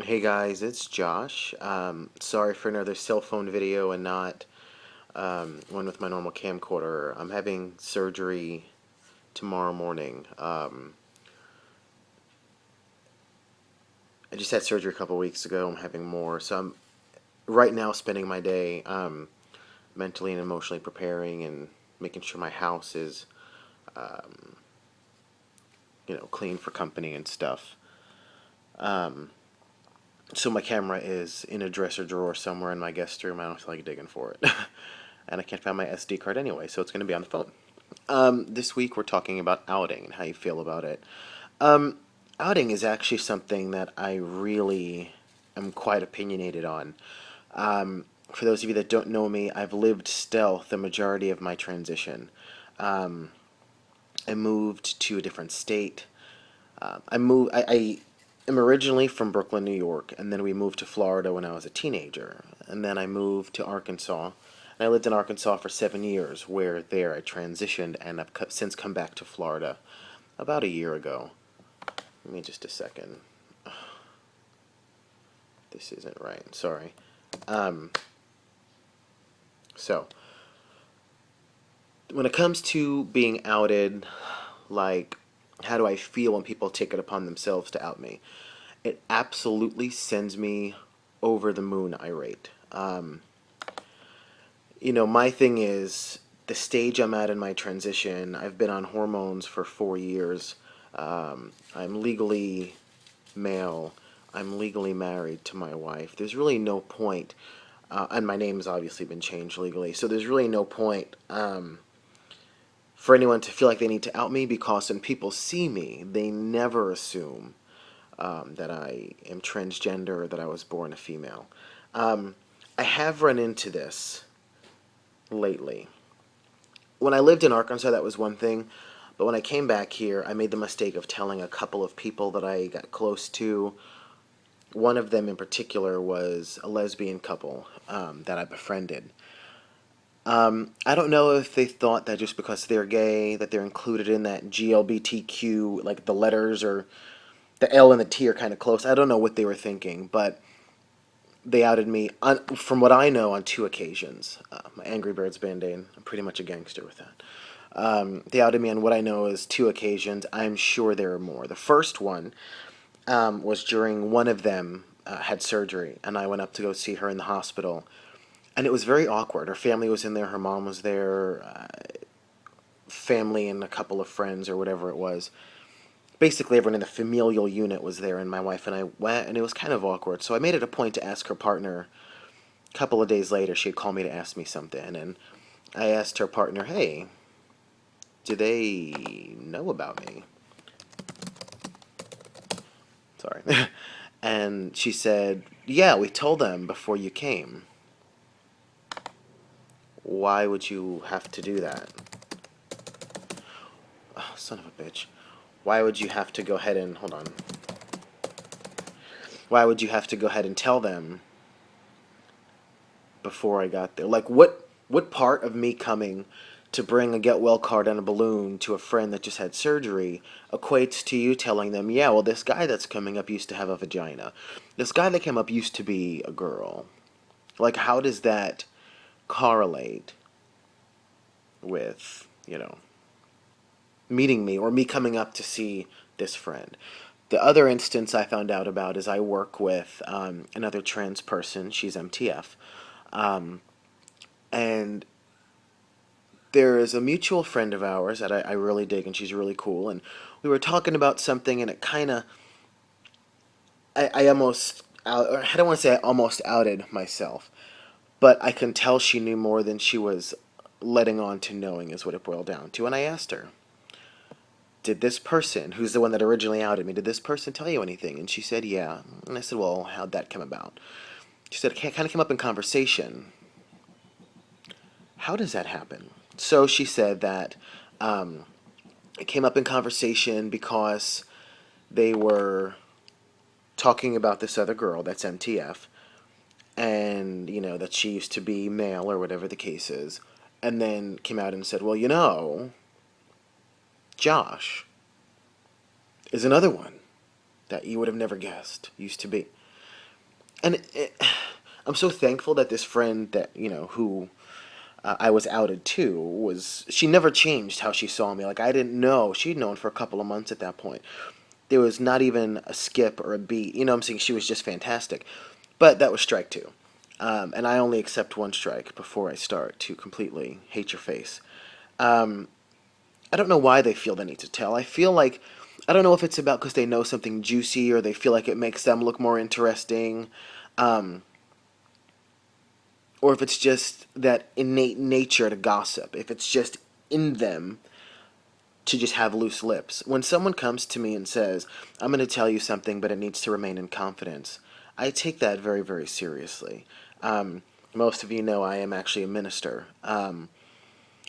Hey guys, it's Josh. Sorry for another cell phone video and not one with my normal camcorder. I'm having surgery tomorrow morning. I just had surgery a couple weeks ago. I'm having more, so I'm right now spending my day mentally and emotionally preparing and making sure my house is, um, clean for company and stuff. Um, so my camera is in a dresser drawer somewhere in my guest room. I don't feel like digging for it. And I can't find my SD card anyway, so it's going to be on the phone. This week we're talking about outing and how you feel about it. Um, Outing is actually something that I really am quite opinionated on. For those of you that don't know me, I've lived stealth the majority of my transition. Um, I moved to a different state. I am originally from Brooklyn, New York, and then we moved to Florida when I was a teenager. And then I moved to Arkansas. And I lived in Arkansas for 7 years, where there I transitioned and I've since come back to Florida about a year ago. Give me just a second. This isn't right. Sorry. Um, so, when it comes to being outed, like, how do I feel when people take it upon themselves to out me? It absolutely sends me over the moon irate. My thing is the stage I'm at in my transition. I've been on hormones for 4 years. I'm legally male. I'm legally married to my wife. There's really no point, and my name has obviously been changed legally, so there's really no point for anyone to feel like they need to out me, because when people see me, they never assume that I am transgender or that I was born a female. I have run into this lately. When I lived in Arkansas, that was one thing, but when I came back here, I made the mistake of telling a couple of people that I got close to. One of them in particular was a lesbian couple that I befriended. I don't know if they thought that just because they're gay, that they're included in that GLBTQ, like the letters or the L and the T are kind of close. I don't know what they were thinking, but they outed me, from what I know, on two occasions. My Angry Birds Band-Aid, I'm pretty much a gangster with that. They outed me on what I know is two occasions. I'm sure there are more. The first one was during one of them had surgery, and I went up to go see her in the hospital. And it was very awkward. Her family was in there, her mom was there, family and a couple of friends or whatever it was. Basically, everyone in the familial unit was there, and my wife and I went, and it was kind of awkward. So I made it a point to ask her partner. A couple of days later, she'd call me to ask me something, and I asked her partner, hey, do they know about me? Sorry. And she said, yeah, we told them before you came. Why would you have to do that? Oh, son of a bitch. Why would you have to go ahead and... Hold on. Why would you have to go ahead and tell them before I got there? Like, what part of me coming to bring a get well card and a balloon to a friend that just had surgery equates to you telling them, yeah, well, this guy that's coming up used to have a vagina. This guy that came up used to be a girl. Like, how does that correlate with, meeting me or me coming up to see this friend? The other instance I found out about is I work with another trans person. She's MTF. And there is a mutual friend of ours that I really dig, and she's really cool. And we were talking about something, and it kind of, I almost, or I don't want to say I almost outed myself, but I can tell she knew more than she was letting on to knowing, is what it boiled down to. And I asked her, did this person, who's the one that originally outed me, did this person tell you anything? And she said, yeah. And I said, well, how'd that come about? She said, it kind of came up in conversation. How does that happen? So she said that it came up in conversation because they were talking about this other girl that's MTF, and, that she used to be male or whatever the case is, and then came out and said, well, Josh is another one that you would have never guessed used to be. and I'm so thankful that this friend that who I was outed to was she never changed how she saw me. Like I didn't know she'd known for a couple of months at that point. There was not even a skip or a beat. I'm saying she was just fantastic. But that was strike two. And I only accept one strike before I start to completely hate your face. Um, I don't know why they feel the need to tell. I feel like, I don't know if it's about because they know something juicy or they feel like it makes them look more interesting, um, or if it's just that innate nature to gossip. If it's just in them to just have loose lips. When someone comes to me and says, I'm going to tell you something, but it needs to remain in confidence, I take that very, very seriously. Most of you know I am actually a minister.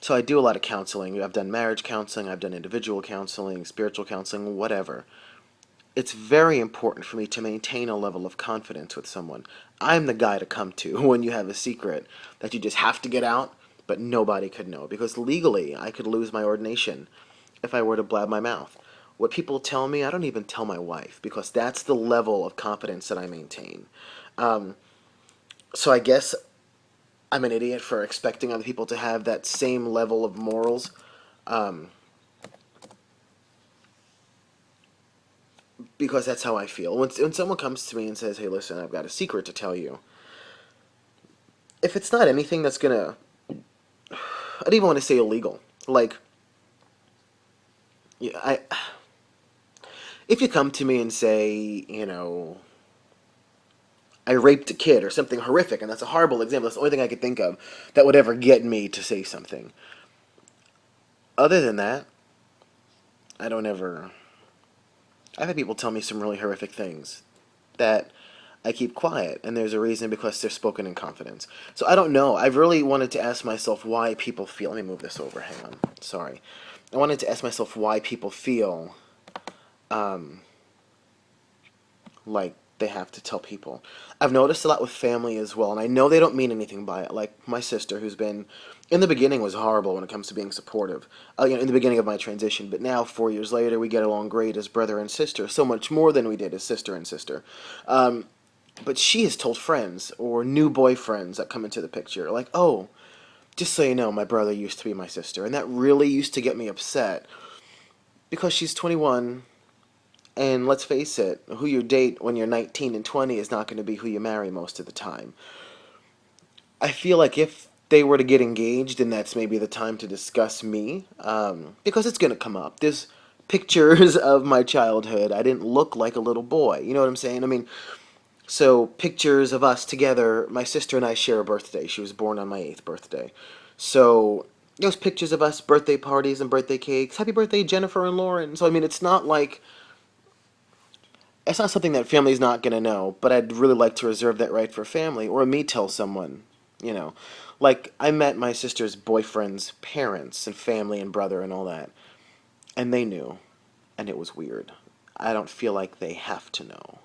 So I do a lot of counseling. I've done marriage counseling, I've done individual counseling, spiritual counseling, whatever. It's very important for me to maintain a level of confidence with someone. I'm the guy to come to when you have a secret that you just have to get out, but nobody could know. Because legally, I could lose my ordination if I were to blab my mouth. What people tell me, I don't even tell my wife, because that's the level of confidence that I maintain. Um, so I guess I'm an idiot for expecting other people to have that same level of morals. Um, because that's how I feel. When someone comes to me and says, "Hey, listen, I've got a secret to tell you," if it's not anything that's gonna, I don't even want to say illegal. Like, yeah, if you come to me and say, I raped a kid or something horrific, and that's a horrible example. That's the only thing I could think of that would ever get me to say something. Other than that, I don't ever. I've had people tell me some really horrific things that I keep quiet, and there's a reason because they're spoken in confidence. So I don't know. I've really wanted to ask myself why people feel. Let me move this over. Hang on. Sorry. I wanted to ask myself why people feel um, like they have to tell people. I've noticed a lot with family as well, and I know they don't mean anything by it. Like my sister, who's been in the beginning was horrible when it comes to being supportive. In the beginning of my transition, but now 4 years later, we get along great as brother and sister, so much more than we did as sister and sister. Um, but she has told friends or new boyfriends that come into the picture, like, "Oh, just so you know, my brother used to be my sister," and that really used to get me upset because she's 21. And let's face it, who you date when you're 19 and 20 is not going to be who you marry most of the time. I feel like if they were to get engaged, then that's maybe the time to discuss me, because it's going to come up. There's pictures of my childhood. I didn't look like a little boy. You know what I'm saying? I mean, so pictures of us together. My sister and I share a birthday. She was born on my 8th birthday. So those pictures of us, birthday parties and birthday cakes. Happy birthday, Jennifer and Lauren. So, I mean, it's not something that family's not going to know, but I'd really like to reserve that right for family or me tell someone, you know. Like, I met my sister's boyfriend's parents and family and brother and all that, and they knew, and it was weird. I don't feel like they have to know.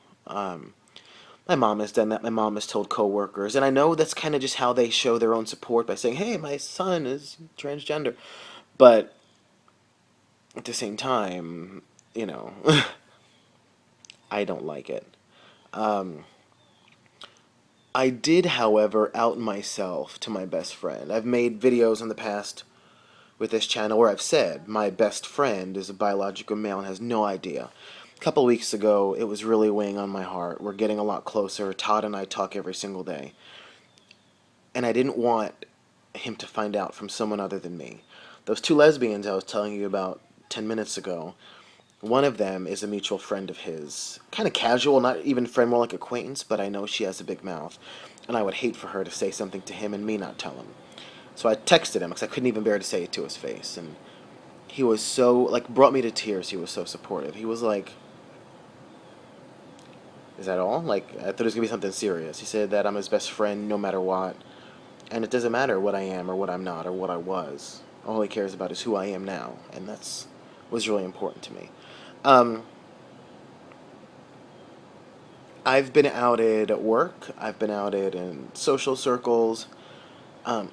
My mom has done that. My mom has told coworkers, and I know that's kind of just how they show their own support by saying, "Hey, my son is transgender," but at the same time, you know, I don't like it. Um, I did, however, out myself to my best friend. I've made videos in the past with this channel where I've said my best friend is a biological male and has no idea. A couple weeks ago, it was really weighing on my heart. We're getting a lot closer. Todd and I talk every single day. And I didn't want him to find out from someone other than me. Those two lesbians I was telling you about 10 minutes ago, one of them is a mutual friend of his. Kind of casual, not even friend, more like acquaintance, but I know she has a big mouth. And I would hate for her to say something to him and me not tell him. So I texted him because I couldn't even bear to say it to his face. And he was so, like, brought me to tears. He was so supportive. He was like, "Is that all?" Like, I thought it was going to be something serious. He said that I'm his best friend no matter what. And it doesn't matter what I am or what I'm not or what I was. All he cares about is who I am now. And that's was really important to me. Um, I've been outed at work. I've been outed in social circles.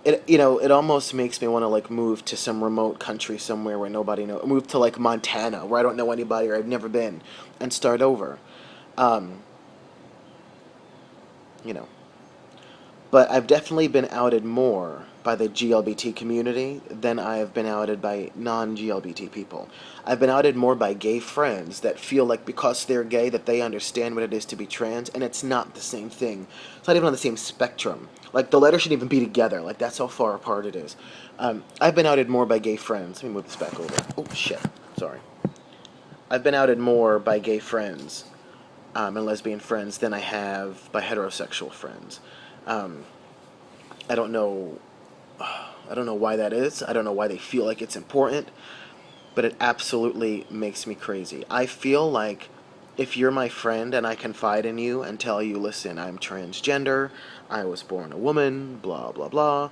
It almost makes me want to like move to some remote country somewhere where nobody knows. Move to like Montana where I don't know anybody or I've never been, and start over. Um, you know. But I've definitely been outed more by the GLBT community than I have been outed by non-GLBT people. I've been outed more by gay friends that feel like because they're gay that they understand what it is to be trans, and it's not the same thing. It's not even on the same spectrum. Like, the letters shouldn't even be together. Like, that's how far apart it is. I've been outed more by gay friends. Let me move this back over. Oh, shit. Sorry. I've been outed more by gay friends and lesbian friends than I have by heterosexual friends. Um, I don't know. I don't know why that is. I don't know why they feel like it's important, but it absolutely makes me crazy. I feel like if you're my friend and I confide in you and tell you, listen, I'm transgender, I was born a woman, blah blah blah.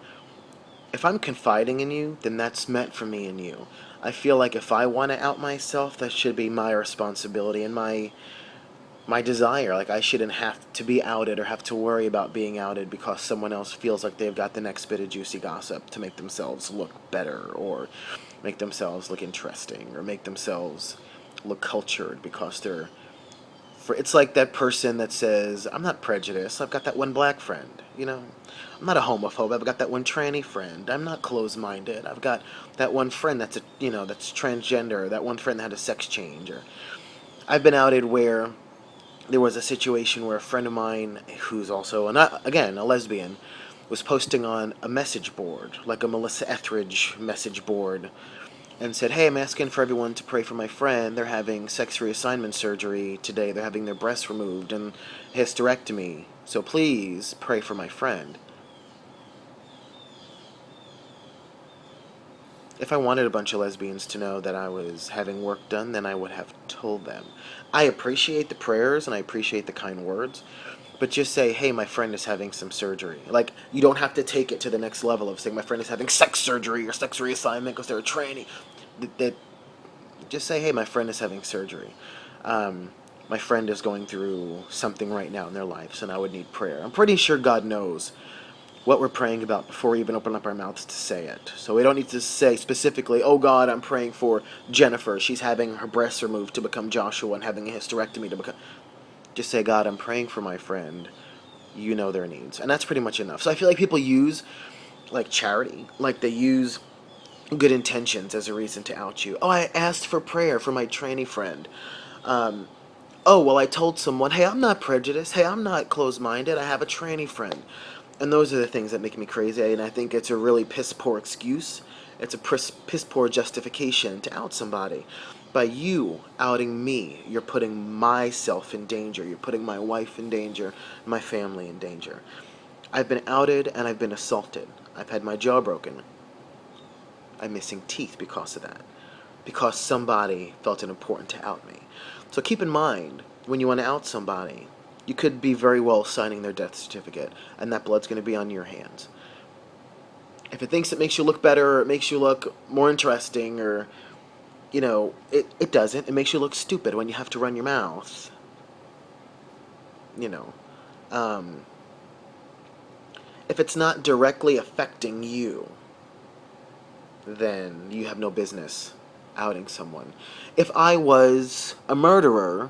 If I'm confiding in you, then that's meant for me and you. I feel like if I want to out myself, that should be my responsibility and my desire. Like, I shouldn't have to be outed or have to worry about being outed because someone else feels like they've got the next bit of juicy gossip to make themselves look better or make themselves look interesting or make themselves look cultured because they're it's like that person that says, I'm not prejudiced, I've got that one black friend, you know. I'm not a homophobe, I've got that one tranny friend. I'm not closed-minded, I've got that one friend that's that's transgender, that one friend that had a sex change. Or I've been outed where there was a situation where a friend of mine, who's also, again, a lesbian, was posting on a message board, like a Melissa Etheridge message board, and said, hey, I'm asking for everyone to pray for my friend. They're having sex reassignment surgery today. They're having their breasts removed and hysterectomy. So please pray for my friend. If I wanted a bunch of lesbians to know that I was having work done, then I would have told them. I appreciate the prayers and I appreciate the kind words, but just say, hey, my friend is having some surgery. Like, you don't have to take it to the next level of saying my friend is having sex surgery or sex reassignment because they're a tranny. Just say, hey, my friend is having surgery. My friend is going through something right now in their lives, and I would need prayer. I'm pretty sure God knows what we're praying about before we even open up our mouths to say it. So we don't need to say specifically, oh God, I'm praying for Jennifer. She's having her breasts removed to become Joshua and having a hysterectomy to become... Just say, God, I'm praying for my friend. You know their needs. And that's pretty much enough. So I feel like people use, like, charity. Like, they use good intentions as a reason to out you. Oh, I asked for prayer for my tranny friend. Oh, well, I told someone, hey, I'm not prejudiced. Hey, I'm not closed-minded. I have a tranny friend. And those are the things that make me crazy, and I think it's a really piss-poor excuse. It's a piss-poor justification to out somebody. By you outing me, you're putting myself in danger. You're putting my wife in danger, my family in danger. I've been outed and I've been assaulted. I've had my jaw broken. I'm missing teeth because of that. Because somebody felt it important to out me. So keep in mind, when you want to out somebody, you could be very well signing their death certificate, and that blood's going to be on your hands. If it thinks it makes you look better, or it makes you look more interesting, or, it doesn't. It makes you look stupid when you have to run your mouth. If it's not directly affecting you, then you have no business outing someone. If I was a murderer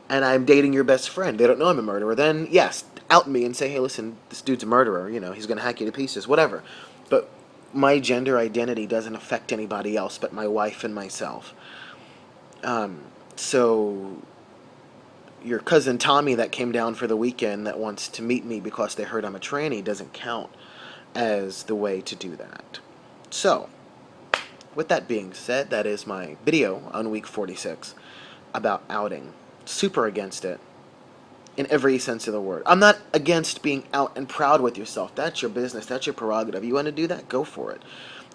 and I'm dating your best friend, they don't know I'm a murderer, then yes, out me and say, hey, listen, this dude's a murderer, he's going to hack you to pieces, whatever. But my gender identity doesn't affect anybody else but my wife and myself. So your cousin Tommy that came down for the weekend that wants to meet me because they heard I'm a tranny doesn't count as the way to do that. So, with that being said, that is my video on week 46 about outing. Super against it in every sense of the word. I'm not against being out and proud with yourself. That's your business. That's your prerogative. You want to do that? Go for it.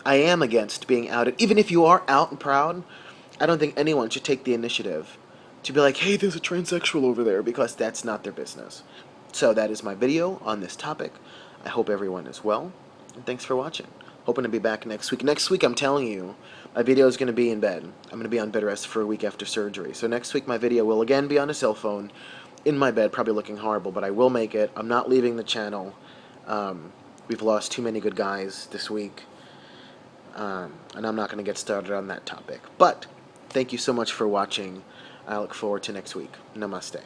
I am against being outed. Even if you are out and proud, I don't think anyone should take the initiative to be like, hey, there's a transsexual over there, because that's not their business. So that is my video on this topic. I hope everyone is well, and thanks for watching. Hoping to be back next week. Next week, I'm telling you, my video is going to be in bed. I'm going to be on bed rest for a week after surgery. So next week, my video will again be on a cell phone, in my bed, probably looking horrible, but I will make it. I'm not leaving the channel. We've lost too many good guys this week, and I'm not going to get started on that topic. But thank you so much for watching. I look forward to next week. Namaste.